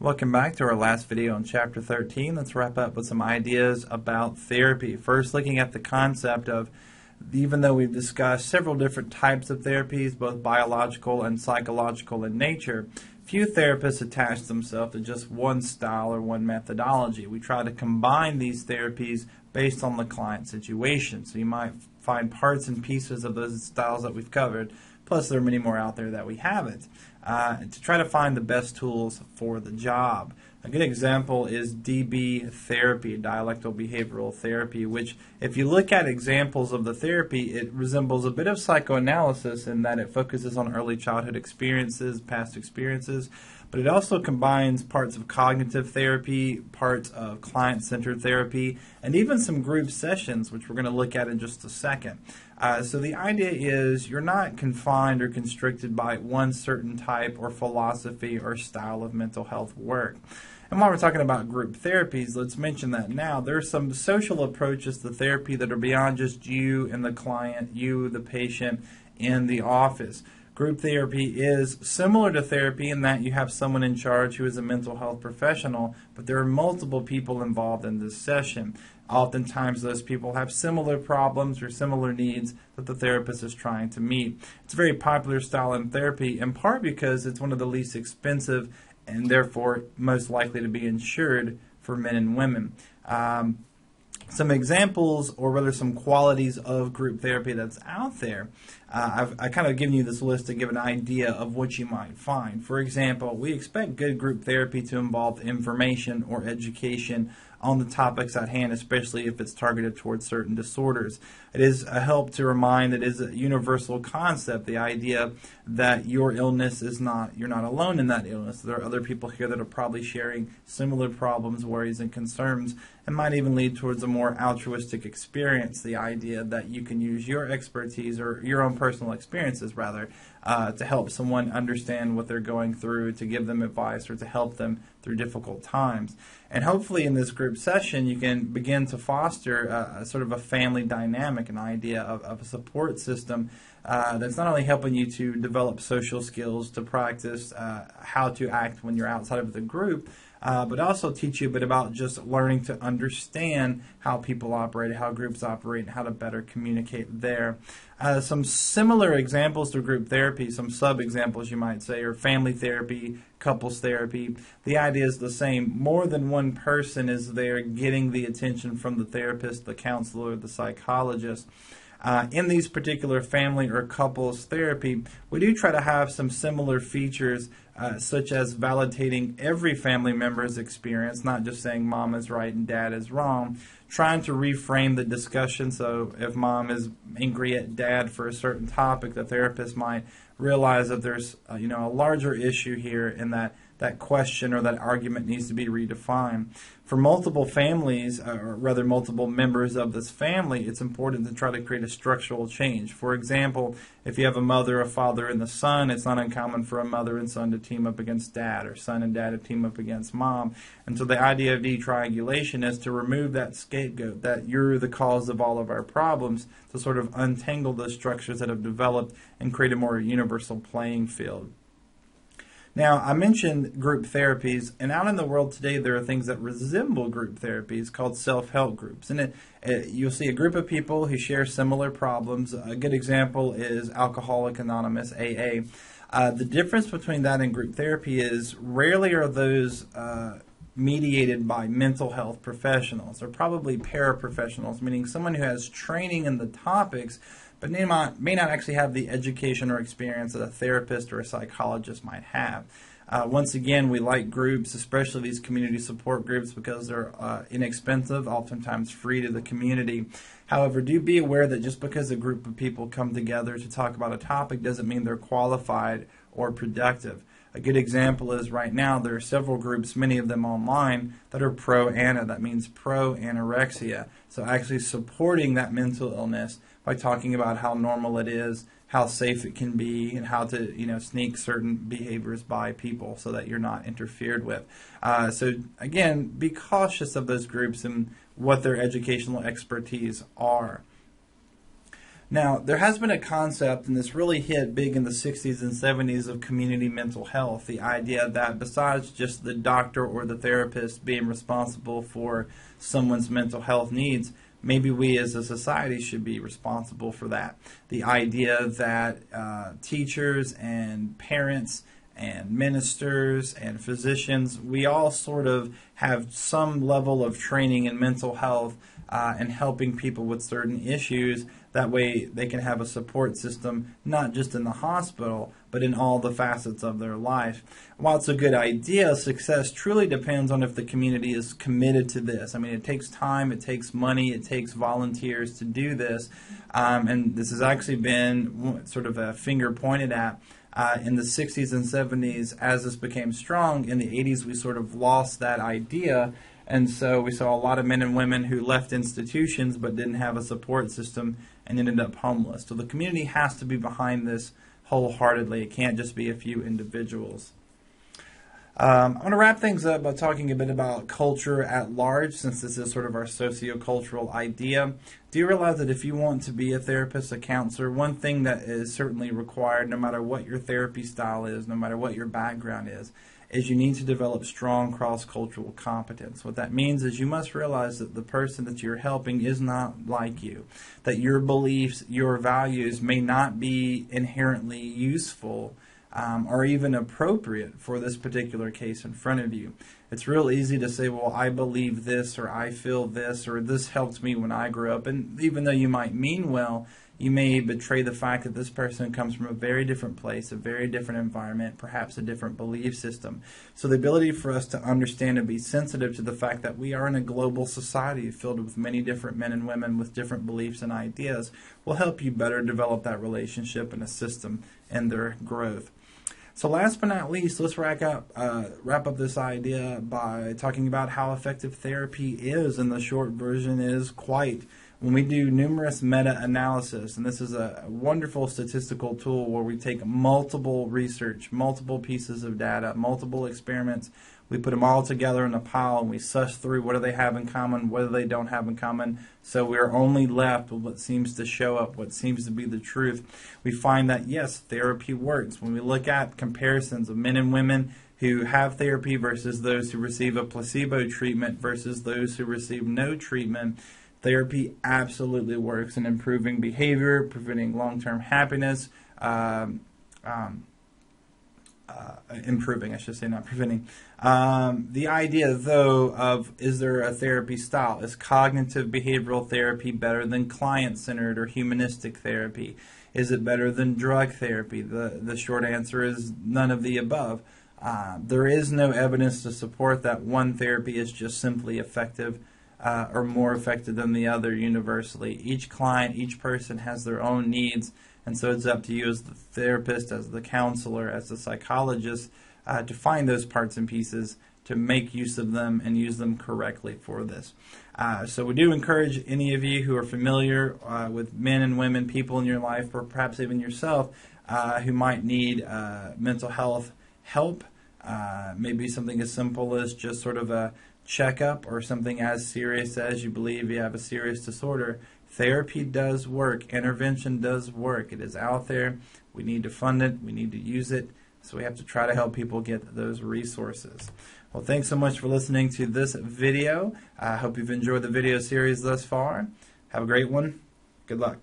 Welcome back to our last video on Chapter 13. Let's wrap up with some ideas about therapy. First, looking at the concept of, even though we've discussed several different types of therapies, both biological and psychological in nature, few therapists attach themselves to just one style or one methodology. We try to combine these therapies based on the client situation. So you might find parts and pieces of those styles that we've covered, plus there are many more out there that we haven't, to try to find the best tools for the job. A good example is DB therapy, dialectical behavioral therapy, which if you look at examples of the therapy, it resembles a bit of psychoanalysis in that it focuses on early childhood experiences, past experiences, but it also combines parts of cognitive therapy, parts of client-centered therapy, and even some group sessions, which we're going to look at in just a second. So the idea is you're not confined or constricted by one certain type or philosophy or style of mental health work. And while we're talking about group therapies, let's mention that now. There are some social approaches to therapy that are beyond just you and the client, you, the patient, in the office. Group therapy is similar to therapy in that you have someone in charge who is a mental health professional, but there are multiple people involved in this session. Oftentimes those people have similar problems or similar needs that the therapist is trying to meet. It's a very popular style in therapy, in part because it's one of the least expensive and therefore most likely to be insured for men and women. Some examples, or rather some qualities of group therapy that's out there. I kind of given you this list to give an idea of what you might find. For example, we expect good group therapy to involve information or education on the topics at hand, especially if it's targeted towards certain disorders. It is a help to remind that it is a universal concept, the idea that your illness is not, you're not alone in that illness. There are other people here that are probably sharing similar problems, worries, and concerns, and might even lead towards a more altruistic experience, the idea that you can use your expertise, or your own personal experiences rather, to help someone understand what they're going through, to give them advice, or to help them through difficult times. And hopefully in this group session you can begin to foster a sort of a family dynamic, an idea of a support system that's not only helping you to develop social skills, to practice how to act when you're outside of the group, but also teach you a bit about just learning to understand how people operate, how groups operate, and how to better communicate there. Some similar examples to group therapy, some sub-examples you might say, are family therapy, couples therapy. The idea is the same. More than one person is there getting the attention from the therapist, the counselor, the psychologist. In these particular family or couples therapy, we do try to have some similar features, such as validating every family member's experience, not just saying mom is right and dad is wrong, trying to reframe the discussion. So if mom is angry at dad for a certain topic, the therapist might realize that there's a larger issue here, and that question or that argument needs to be redefined. For multiple families, or rather multiple members of this family, it's important to try to create a structural change. For example, if you have a mother, a father, and the son, it's not uncommon for a mother and son to team up against dad, or son and dad to team up against mom. And so the idea of detriangulation is to remove that scapegoat, that you're the cause of all of our problems, to sort of untangle those structures that have developed and create a more universal playing field. Now, I mentioned group therapies, and out in the world today there are things that resemble group therapies called self-help groups. And you'll see a group of people who share similar problems. A good example is Alcoholics Anonymous, AA. The difference between that and group therapy is rarely are those mediated by mental health professionals. They're probably paraprofessionals, meaning someone who has training in the topics, but may not actually have the education or experience that a therapist or a psychologist might have. Once again, we like groups, especially these community support groups, because they're inexpensive, oftentimes free to the community. However, do be aware that just because a group of people come together to talk about a topic doesn't mean they're qualified or productive. A good example is right now there are several groups, many of them online, that are pro-ana. That means pro-anorexia. So actually supporting that mental illness by talking about how normal it is, how safe it can be, and how to sneak certain behaviors by people so that you're not interfered with. So again, be cautious of those groups and what their educational expertise are. Now, there has been a concept, and this really hit big in the 60s and 70s, of community mental health. The idea that besides just the doctor or the therapist being responsible for someone's mental health needs, maybe we as a society should be responsible for that. The idea that teachers and parents and ministers and physicians, we all sort of have some level of training in mental health and helping people with certain issues. That way they can have a support system, not just in the hospital, but in all the facets of their life. While it's a good idea, success truly depends on if the community is committed to this. I mean, it takes time, it takes money, it takes volunteers to do this. And this has actually been sort of a finger pointed at in the 60s and 70s. As this became strong, in the 80s we sort of lost that idea. And so we saw a lot of men and women who left institutions but didn't have a support system and ended up homeless. So the community has to be behind this wholeheartedly. It can't just be a few individuals. I'm going to wrap things up by talking a bit about culture at large, since this is sort of our sociocultural idea. Do you realize that if you want to be a therapist, a counselor, one thing that is certainly required, no matter what your therapy style is, no matter what your background is you need to develop strong cross-cultural competence. What that means is you must realize that the person that you're helping is not like you, that your beliefs, your values may not be inherently useful or even appropriate for this particular case in front of you. It's real easy to say, well, I believe this, or I feel this, or this helped me when I grew up. And even though you might mean well, you may betray the fact that this person comes from a very different place, a very different environment, perhaps a different belief system. So the ability for us to understand and be sensitive to the fact that we are in a global society filled with many different men and women with different beliefs and ideas will help you better develop that relationship and assist them in their growth. So last but not least, let's wrap up this idea by talking about how effective therapy is, and the short version is quite. When we do numerous meta-analysis, and this is a wonderful statistical tool where we take multiple research, multiple pieces of data, multiple experiments, we put them all together in a pile and we suss through what do they have in common, what do they don't have in common, so we're only left with what seems to show up, what seems to be the truth. We find that, yes, therapy works. When we look at comparisons of men and women who have therapy versus those who receive a placebo treatment versus those who receive no treatment, therapy absolutely works in improving behavior, preventing long-term happiness, improving, I should say, not preventing. The idea, though, of is there a therapy style? Is cognitive behavioral therapy better than client-centered or humanistic therapy? Is it better than drug therapy? The short answer is none of the above. There is no evidence to support that one therapy is just simply effective or more effective than the other universally. Each client, each person has their own needs, and so it's up to you as the therapist, as the counselor, as the psychologist to find those parts and pieces to make use of them and use them correctly for this. So we do encourage any of you who are familiar with men and women, people in your life, or perhaps even yourself, who might need mental health help. Maybe something as simple as just sort of a checkup, or something as serious as you believe you have a serious disorder. Therapy does work. Intervention does work. It is out there. We need to fund it. We need to use it. So we have to try to help people get those resources. Well, thanks so much for listening to this video. I hope you've enjoyed the video series thus far. Have a great one. Good luck.